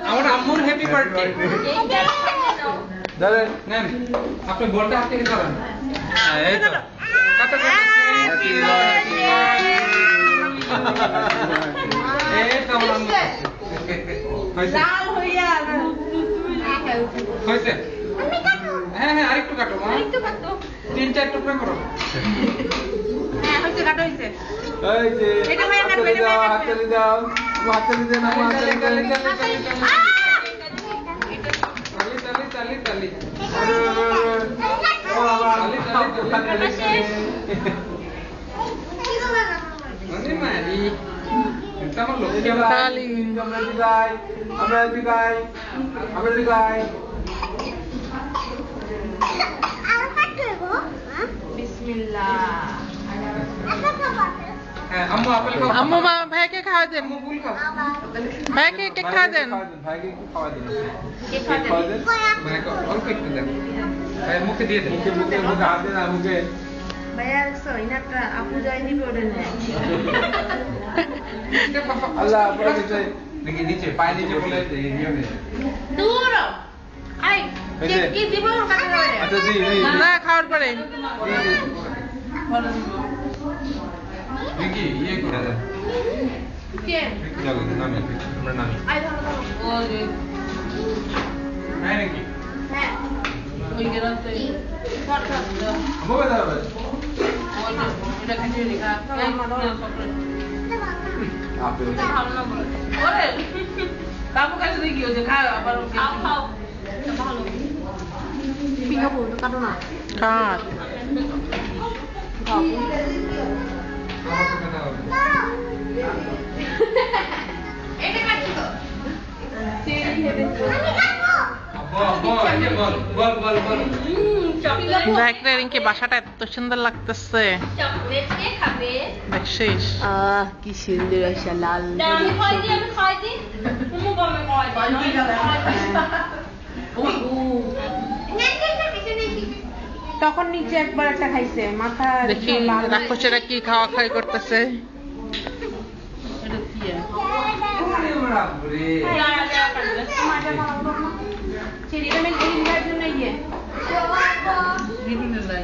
আমার আম্মুর happy birthday. দাঁড়ান নেন, আপনি বলটা হাত থেকে ধরেন। এই তো কত হ্যাপি বার্থডে। এই তো আমার আম্মু লাল হইয়া হইছে। হ্যাঁ হ্যাঁ আরেকটু কাটো মা, আরেকটু কাটো, 3-4 টুকরা করো। হ্যাঁ হইছে, কাটো হইছে। এই যে এটা ভাই কাটবে, এটা ভাই হাতে দাও, হাতে দেন, হাতে দেন, তালি তালি মানে মারি এটা আমার লক্ষ্য তালি। আমরা বিদায়, আমরা বিদায়, আমরা বিদায়। বিসমিল্লাহ। আম্মু আপেল খাও। আম্মু মা ভাইকে খাওয়া দেন। আম্মু ফুল খাও। ভাইকে কেক খাওয়া দেন। ভাইকে খাওয়া দেন। কেক খাওয়া দেন। ভাইকে অল্প একটু দেন। ভাই মুখে দিয়ে দেন। মুখে হাত দেন মুখে। ভাইয়া সইনাটা আপু যায়নি করে নে। আল্লাহ পুরো নিচে দেখি, নিচে পায়ে নিচে বলে এই নিয়মে দূর আই কি দিব কাটে হবে। আচ্ছা জি না খাওয়ার পরে দেখি ইয়ে করে দেন। কে চলো নামে আমরা নামে আই ধরো ও যে হ্যাঁ নাকি হ্যাঁ ওই গেরাতে কত দাও মোবাইল দাও ওই এটা খাইতে লেখা এই মানো চকলেট আপনি ভালো না বলে ওরে কাপু কাছে দেখি ওই যে খাও আবার খাও খাও ভালো পিঙ্গা বল কাটো না কাট কাপু এটা কাটছি তো চেরি হেবে রিঙ্কি বাসাটা এত সুন্দর লাগতেছে। দেখছিস কি সুন্দর একটা লাল। তখন নিচে একবার একটা খাইছে মাথা দেখি রাক্ষসেরা কি খাওয়া খাই করতেছে। চেরিটা में ग्रीन भाजी नहीं है ग्रीन नहीं है